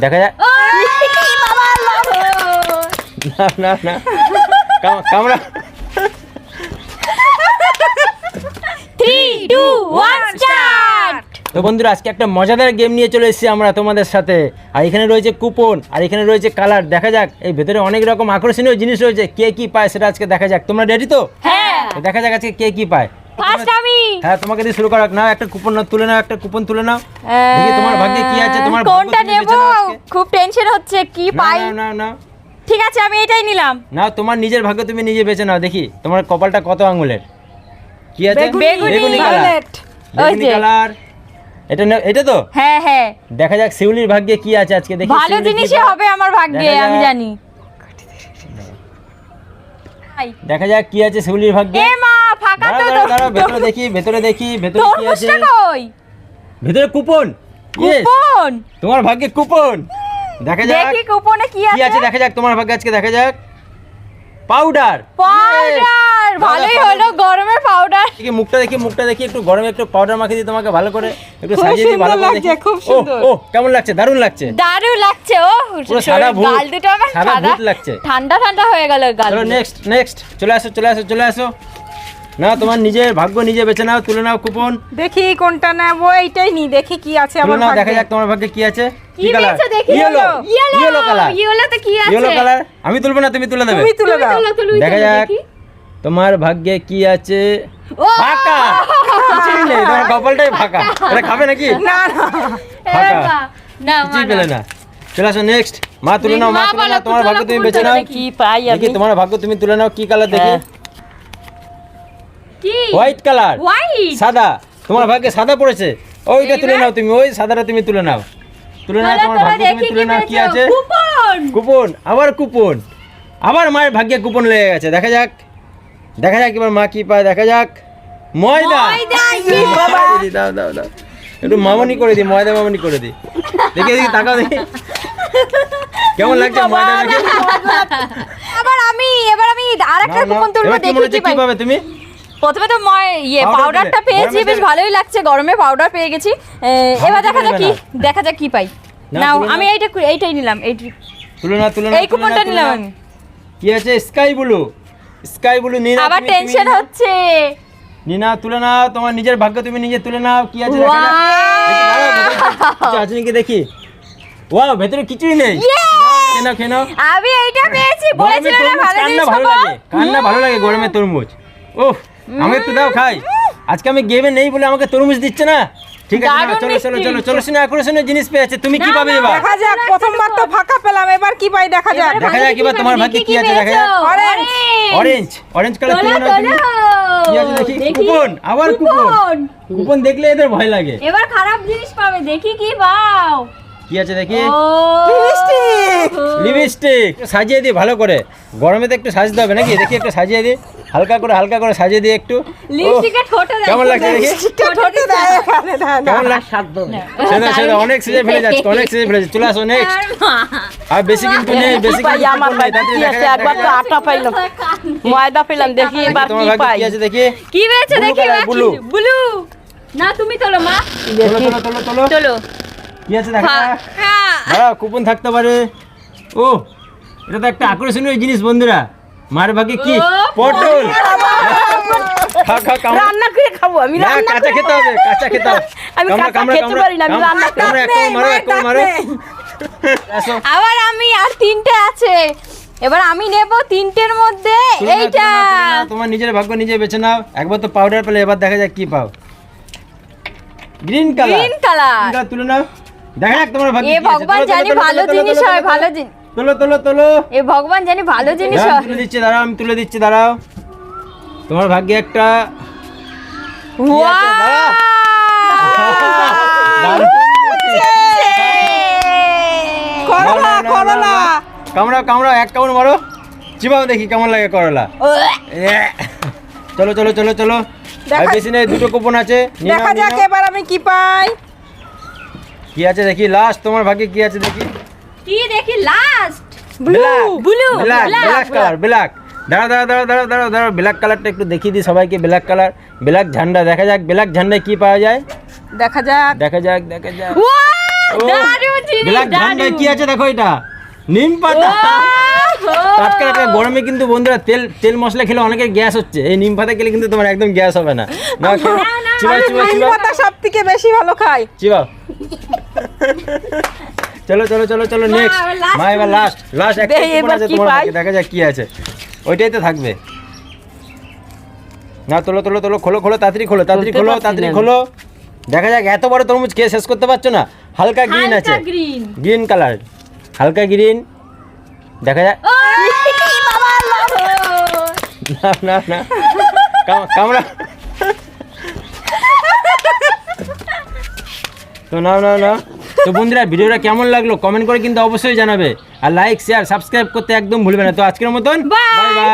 দেখা যাক। না না কামড়া। 3 2 1 স্টার্ট। তো বন্ধুরা আজকে একটা মজাদার গেম নিয়ে চলে এসেছি আমরা তোমাদের সাথে। আর এখানে রয়েছে কুপন, আর এখানে রয়েছে কালার। দেখা যাক এই ভেতরে অনেক রকম আকর্ষণীয় জিনিস রয়েছে, কে কি পায় সেটা আজকে দেখা যাক। তোমরা রেডি তো? হ্যাঁ। তো দেখা যাক আজকে কে কি পায়। ফার্স্ট আমি। হ্যাঁ তোমাকে দিয়ে শুরু করা। নাও একটা কুপন তুলে নাও, একটা কুপন তুলে নাও। দেখি তোমার ভাগ্যে কি আছে, তোমার ভাগ্য কোনটা তুমি নেব? বেছে নাও আজকে। খুব টেনশন হচ্ছে কি পাই। না না ঠিক আছে আমি এটাই নিলাম। নাও তোমার নিজের ভাগ্য তুমি নিজে বেছে নাও। দেখি তোমার কপালটা কত আঙ্গুলের। কি আছে? বেগুনি কালার। বেগুনি কালার। এটা তো? হ্যাঁ হ্যাঁ। দেখা যাক শিউলির ভাগ্যে কি আছে আজকে। দেখি ভালো জিনিসই হবে আমার ভাগ্যে, আমি জানি। দেখা যাক কি আছে শিউলির ভাগ্যে। এ মা ফাঁকা তো। দাঁড়াও ভেতরে দেখি ভেতরে কি আছে। তরমুজটা কই? ভেতরে কুপন। কুপন। তোমার ভাগ্যে কুপন। দেখা যাক দেখি কুপনে কি কি আছে। দেখা যাক তোমার ভাগ্যে আজকে। দেখা যাক পাউডার। পাউডার। ভালোই হলো, গরমের পাউডার। দেখি মুখটা দেখি একটু গরমে একটু পাউডার মাখিয়ে দিই তোমাকে ভালো করে, একটু সাজিয়ে দিই ভালো করে দেখি। খুব সুন্দর। ও কেমন লাগছে? দারুণ লাগছে। দারুণ লাগছে। ও পুরো সাদা ভূত। গাল দুটো আমার সাদা সাদা ভূত লাগছে। ঠান্ডা ঠান্ডা হয়ে গেল গাল। চলো নেক্সট চলে আসো। না তোমার নিজের ভাগ্য নিজে বেছে নাও, তুলে নাও কুপন। দেখি কোনটা নেব, এইটাই নি, দেখি কি আছে তুলে আমার নাও, দেখা ভাগ্যে। যাক তোমার ভাগ্যে কি আছে। কি পেয়েছো দেখি? Yellow colour. ইয়েলোতে কি আছে? Yellow colour. আমি তুলবো না, তুমি তুলে দেবে। তুমি তুলে দাও। দেখা যাক তোমার ভাগ্যে কি আছে। ফাঁকা। কিছুই নেই, তোমার কপালটাই ফাঁকা। এটা খাবে নাকি? না না ফাঁকা। না কিছুই পেলে না। চলে আসো নেক্সট। মা তুলে নাও, তোমার ভাগ্য তুমি বেছে নাও। কি পাই দেখি তোমার ভাগ্য তুমি তুলে নাও। কি কালার দেখি? কি? White colour. হোয়াইট। সাদা। তোমার ভাগ্যে সাদা পড়েছে। ওইটা তুলে নাও তুমি, ওই সাদাটা তুমি তুলে নাও। তুলে নাও তোমার ভাগ্য তুমি তুলে নাও। কি আছে? কুপন। কুপন। আবার কুপন। আবার মায়ের ভাগ্যে কুপন লেগে গেছে। দেখা যাক এবার মা কি পায়। দেখা যাক ময়দা। দাও একটু মামনি করে দিই, ময়দা মামনি করে দিই। দেখি তাকাও দেখি কেমন লাগছে ময়দা দেখে। এবার আমি আরেকটা কুপন তুলবো, দেখি কি পাই। পাবে তুমি? প্রথমে তো পাউডারটা পেয়েছি, বেশ ভালোই লাগছে। গরমে পাউডার পেয়ে গেছি। এবার দেখা যাক কি পাই। নাও আমি এইটাই নিলাম। তুলে না এই কুপনটা নিলাম আমি। কি আছে? স্কাই ব্লু নিনা। আবার টেনশন হচ্ছে। নিনা তুলে নাও, তোমার নিজের ভাগ্য তুমি নিজে তুলে নাও। কি আছে দেখা যাক। কিছু আছে নাকি দেখি। ওয়াও ভেতরে কিছুই নেই। খেয়ে নাও। আমি এইটা পেয়েছি, বলেছিলাম না ভালো জিনিস ভালো লাগে। কান্না ভালো লাগে গরমে তরমুজ। ওহ আমাকে একটু দাও খাই। আজকে আমি গেমে নেই বলে আমাকে তরমুজ দিচ্ছে না। ঠিক আছে দারুণ চলো শুনে আকর্ষণীয় জিনিস পেয়েছে। তুমি কি পাবে এবার? দেখা যাক, প্রথমবার তো ফাঁকা পেলাম, এবার কি পাই দেখা যাক। এবার তোমার ভাগ্যে কি আছে। দেখা যাক অরেঞ্জ কালার তুলে নাও তুমি। কি আছে দেখি? কুপন। আবার কুপন দেখলে এদের ভয় লাগে। এবার খারাপ জিনিস পাবে, দেখি কি পাও। কি আছে দেখি? লিপস্টিক। লিপস্টিক। সাজিয়ে দিই ভালো করে, গরমে তো একটু সাজতে হবে নাকি। দেখি একটু সাজিয়ে দিই, হালকা করে সাজিয়ে দিই একটু। লিপস্টিকে ঠোঁটে দেয়। কেমন লাগছে দেখি? ঠোঁটে দেয় এখানে, দাও না। কেমন লাগছে? সেটা অনেক সেজে ফেলে যাচ্ছে। চলে আসো নেক্সট। আর বেশি কিন্তু নেই, বেশি কিন্তু আমার কুপন নেই। তাড়াতাড়ি দেখা যাক, একবার তো আটা পাইলাম, ময়দা পেলাম, দেখি এবার তোমার কি ভাগ্যে পাই। কি আছে দেখি? কি পেয়েছো Blue দেখি? color, blue। ব্লু। না তুমি তোলো মা। তোলো। চলো। কি আছে দেখা যাক। দাঁড়াও, কুপন থাকতে পারে। ও এটা তো একটা আকর্ষণীয় জিনিস বন্ধুরা। মার ভাগ্যে কি? পটল। খা রান্না করে খাবো আমি, না, রান্না কাঁচা করে খেতে হবে, কাঁচা খেতে হবে। আমি কাঁচা খেতে পারি না, আমি রান্না করে কামড়া, এক কামড় মারো। আসো। আবার আমি আর তিনটে আছে, এবার আমি নেব তিনটের মধ্যে এইটা। তোমার নিজের ভাগ্য নিজে বেছে নাও। একবার তো পাউডার পেলে, এবার দেখা যাক কি পাও। গ্রিন কালার তুলে নাও। দেখা যাক তোমার ভাগ্যে এ কি আছে। ভগবান জানি ভালো জিনিস হয়, ভালো জিনিস। তোলো। এ ভগবান জানি ভালো জিনিস হয়। আমি তুলে দিচ্ছি দাঁড়াও। তোমার ভাগ্যে একটা করলা। কামড়া এক কামড় মারো। চিবাও দেখি কেমন লাগে করলা। চলো। আর বেশি নেই, দুটো কুপন আছে। দেখা যাক এবার আমি কি পাই। কি আছে দেখি লাস্ট। তোমার ভাগ্যে কি আছে দেখি? কি দেখি লাস্ট? Black colour. দাঁড়াও ব্ল্যাক কালারটা একটু দেখিয়ে দিই সবাইকে। ব্ল্যাক ঝান্ডা। দেখা যাক ব্ল্যাক ঝান্ডায় কি পাওয়া যায়। দেখা যাক। দেখা যাক। দারুণ ব্ল্যাক ধান্ডায় কি আছে দেখো, এটা নিম পাতা। টাটকা টাটকা গরমে কিন্তু বন্ধুরা তেল মশলা খেলে অনেকের গ্যাস হচ্ছে, এই নিম পাতা খেলে কিন্তু তোমার একদম গ্যাস হবে না। না চিবাও চিবাও নিম চিবাও পাতা সবথেকে বেশি ভালো খাই। চিবাও। চলো চলো চলো চলো নেক্সট মা, এবার লাস্ট একটা দেখি কুপন এবার আছে কি তোমার পাই। হাতে, দেখা যাক কি আছে, ওইটাই তো থাকবে। না তোলো তোলো তোলো, খোলো খোলো, তাড়াতাড়ি খোলো, তাড়াতাড়ি খুলতে খোলো, পারছি তাড়াতাড়ি না। খোলো। দেখা যাক, এত বড় তরমুজ খেয়ে শেষ করতে পারছো না। হালকা গ্রিন আছে, গ্রিন। গ্রিন কালার, হালকা গ্রিন। দেখা যাক, না না না, কামড়া তো না না না। তো বন্ধুরা ভিডিওটা কেমন লাগলো কমেন্ট করে কিন্তু অবশ্যই জানাবে, আর লাইক শেয়ার সাবস্ক্রাইব করতে একদম ভুলবে না। তো আজকের মতন বাই বাই।